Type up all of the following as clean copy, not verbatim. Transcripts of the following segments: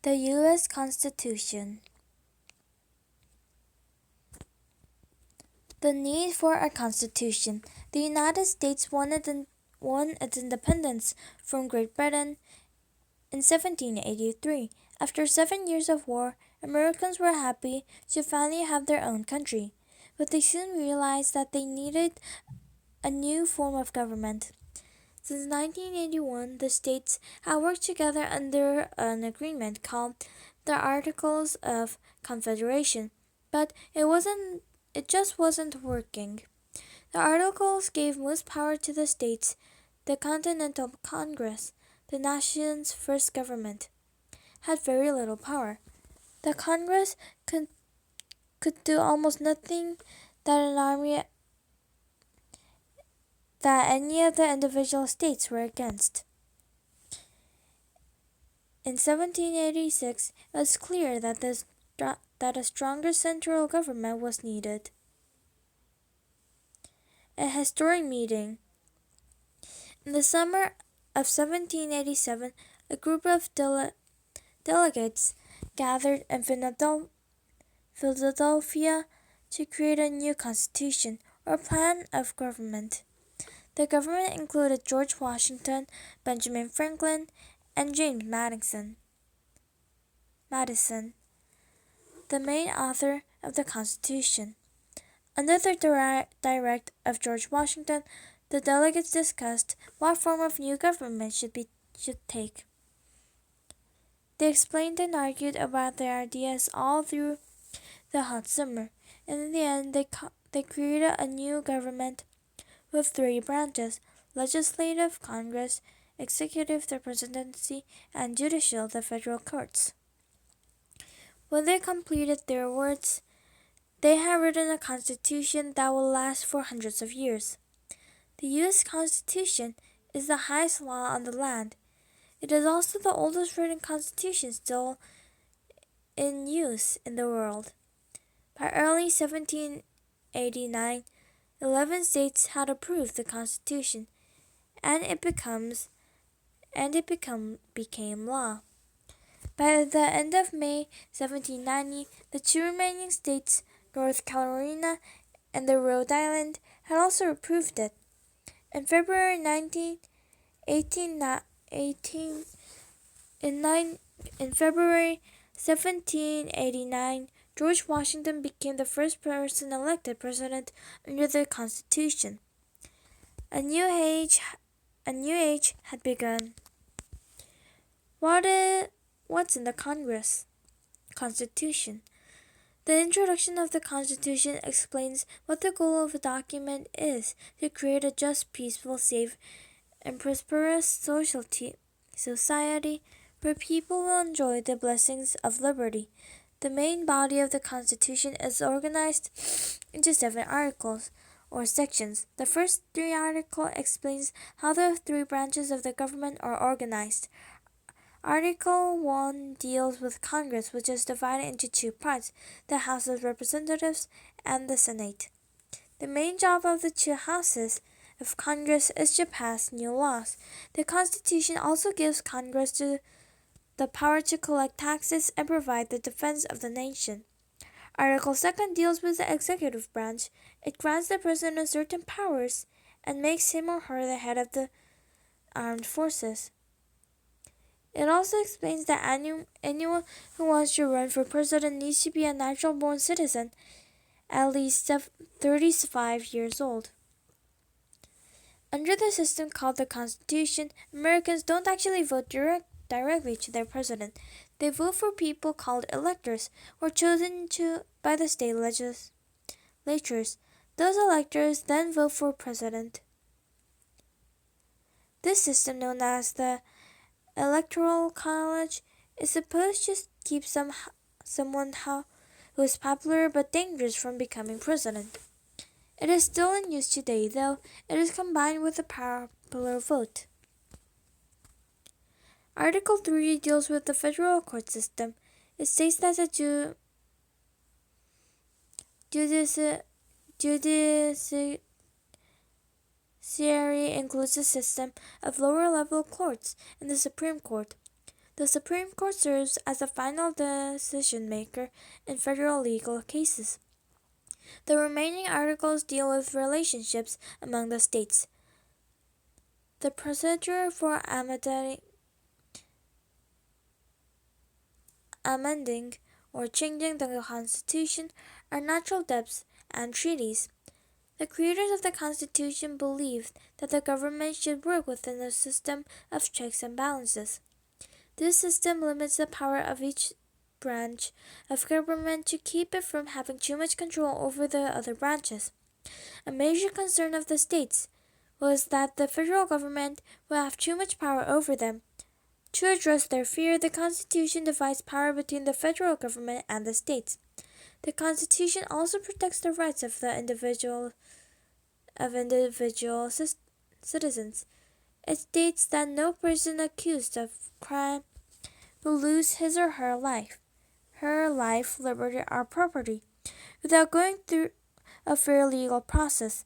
The U.S. Constitution. The need for a constitution. The United States won its independence from Great Britain in 1783. After 7 years of war, Americans were happy to finally have their own country, but they soon realized that they needed a new form of government. Since 1981, the states have worked together under an agreement called the Articles of Confederation, but it just wasn't working. The Articles gave most power to the states. The Continental Congress, the nation's first government, had very little power. The Congress could do almost nothing that any of the individual states were against. In 1786, it was clear that a stronger central government was needed. A historic meeting. In the summer of 1787, a group of delegates gathered in Philadelphia to create a new constitution or plan of government. The government included George Washington, Benjamin Franklin, and James Madison, the main author of the Constitution. Under the direct of George Washington, the delegates discussed what form of new government should take. They explained and argued about their ideas all through the hot summer, and in the end they created a new government with 3 branches: legislative, Congress; executive, the presidency; and judicial, the federal courts. When they completed their works, they had written a constitution that will last for hundreds of years. The U.S. Constitution is the highest law on the land. It is also the oldest written constitution still in use in the world. By early 1789, 11 states had approved the Constitution, and it became law. By the end of May 1790, the 2 remaining states, North Carolina and the Rhode Island, had also approved it. In February 1789, George Washington became the first person elected president under the Constitution. A new age had begun. What's in the Constitution? The introduction of the Constitution explains what the goal of a document is: to create a just, peaceful, safe, and prosperous society where people will enjoy the blessings of liberty. The main body of the Constitution is organized into 7 articles, or sections. The first 3 articles explains how the 3 branches of the government are organized. Article 1 deals with Congress, which is divided into 2 parts, the House of Representatives and the Senate. The main job of the 2 houses of Congress is to pass new laws. The Constitution also gives Congress the power to collect taxes and provide the defense of the nation. Article 2 deals with the executive branch. It grants the president certain powers and makes him or her the head of the armed forces. It also explains that anyone who wants to run for president needs to be a natural-born citizen, at least 35 years old. Under the system called the Constitution, Americans don't actually vote directly to their president. They vote for people called electors, or chosen by the state legislatures. Those electors then vote for president. This system, known as the Electoral College, is supposed to keep someone who is popular but dangerous from becoming president. It is still in use today, though it is combined with the popular vote. Article 3 deals with the federal court system. It states that the judiciary includes a system of lower-level courts and the Supreme Court. The Supreme Court serves as the final decision maker in federal legal cases. The remaining articles deal with relationships among the states. The procedure for amending or changing the Constitution are natural debts and treaties. The creators of the Constitution believed that the government should work within a system of checks and balances. This system limits the power of each branch of government to keep it from having too much control over the other branches. A major concern of the states was that the federal government would have too much power over them. To address their fear, the Constitution divides power between the federal government and the states. The Constitution also protects the rights of individual citizens. It states that no person accused of crime will lose his or her life, liberty, or property, without going through a fair legal process,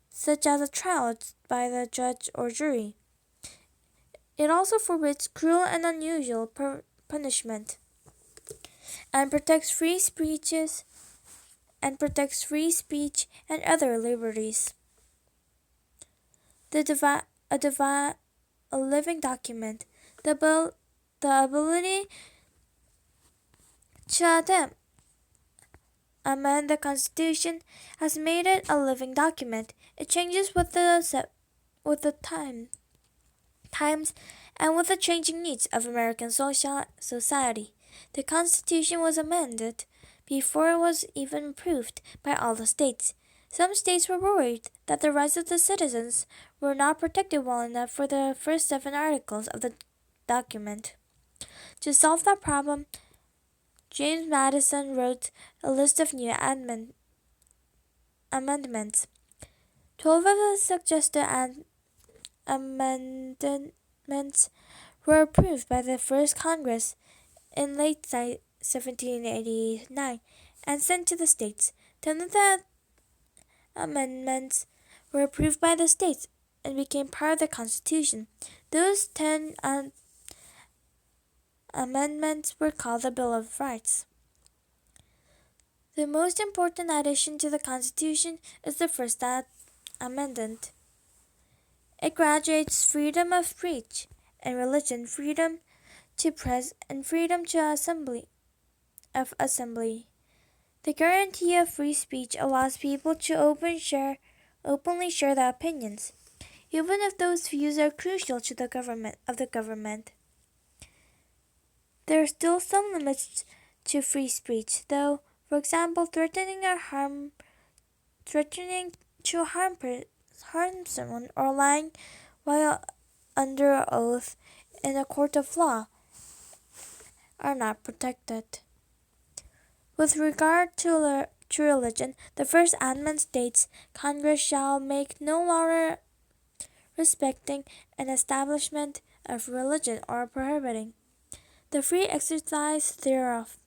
such as a trial by the judge or jury. It also forbids cruel and unusual punishment, and protects free speech and other liberties. A living document. The ability to amend the Constitution has made it a living document. It changes with the times and with the changing needs of American society. The Constitution was amended before it was even approved by all the states. Some states were worried that the rights of the citizens were not protected well enough for the first 7 articles of the document. To solve that problem, James Madison wrote a list of new amendments. 12 of the suggested amendments were approved by the first Congress in late 1789 and sent to the states. 10 of the amendments were approved by the states and became part of the Constitution. Those 10 amendments were called the Bill of Rights. The most important addition to the Constitution is the first amendment. It graduates freedom of speech and religion, freedom to press, and freedom to assembly. The guarantee of free speech allows people to openly share their opinions, even if those views are crucial to the government. There are still some limits to free speech, though. For example, threatening to harm someone or lying while under oath in a court of law are not protected. With regard to religion, the First Amendment states Congress shall make no law respecting an establishment of religion or prohibiting the free exercise thereof.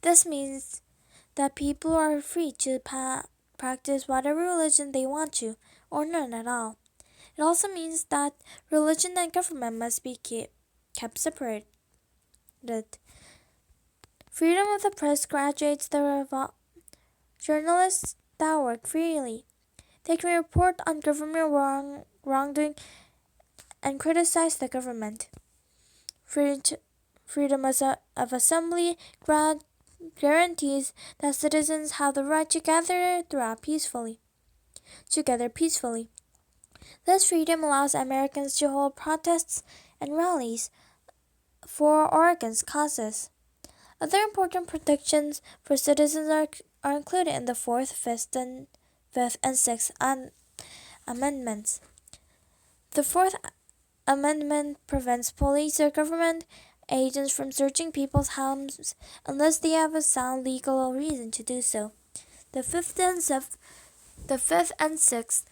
This means that people are free to practice whatever religion they want to, or none at all. It also means that religion and government must be kept separated. Freedom of the press graduates the journalists that work freely. They can report on government wrongdoing and criticize the government. Freedom of assembly guarantees that citizens have the right to gather peacefully. This freedom allows Americans to hold protests and rallies for or against causes. Other important protections for citizens are included in the 4th, 5th, and 6th amendments. The 4th Amendment prevents police or government agents from searching people's homes unless they have a sound legal reason to do so. The 5th and 6th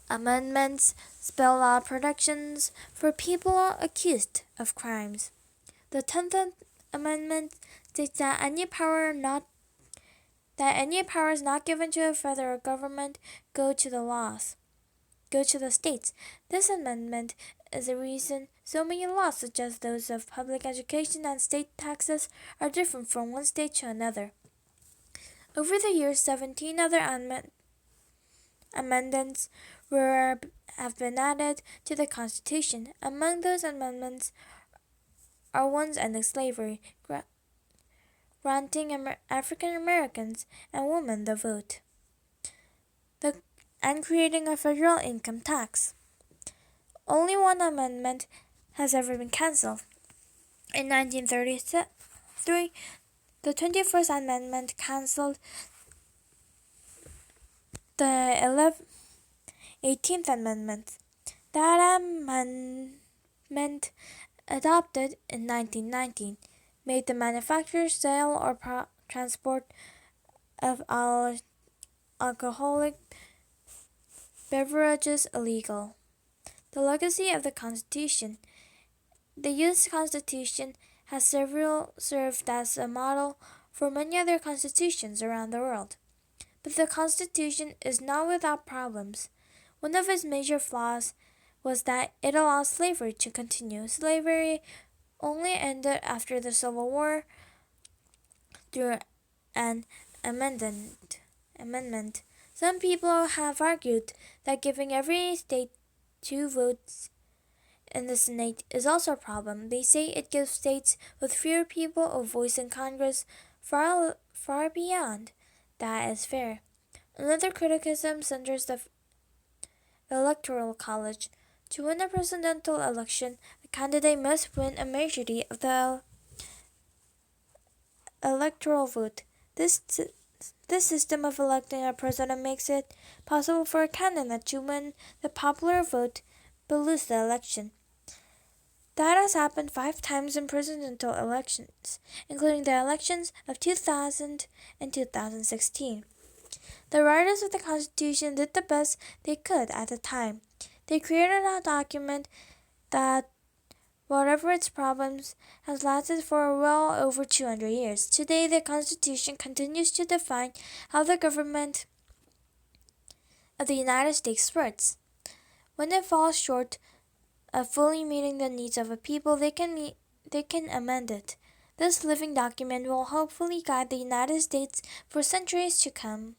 Amendments spell out protections for people accused of crimes. The 10th Amendment states that any powers not given to the federal government go to the states. This amendment is a reason So many laws, such as those of public education and state taxes, are different from one state to another. Over the years, 17 other amendments have been added to the Constitution. Among those amendments are ones ending slavery, granting African Americans and women the vote, and creating a federal income tax. Only one amendment has ever been cancelled. In 1933, the 21st Amendment cancelled the 18th Amendment. That amendment, adopted in 1919, made the manufacture, sale, or transport of alcoholic beverages illegal. The legacy of the Constitution. The U.S. Constitution has served as a model for many other constitutions around the world. But the Constitution is not without problems. One of its major flaws was that it allowed slavery to continue. Slavery only ended after the Civil War through an amendment. Some people have argued that giving every state 2 votes in the Senate is also a problem. They say it gives states with fewer people a voice in Congress. Far beyond that is fair. Another criticism centers the Electoral College. To win a presidential election, a candidate must win a majority of the electoral vote. This system of electing a president makes it possible for a candidate to win the popular vote but lose the election. That has happened 5 times in presidential elections, including the elections of 2000 and 2016. The writers of the Constitution did the best they could at the time. They created a document that, whatever its problems, has lasted for well over 200 years. Today, the Constitution continues to define how the government of the United States works. When it falls short of fully meeting the needs of a people, they can amend it. This living document will hopefully guide the United States for centuries to come.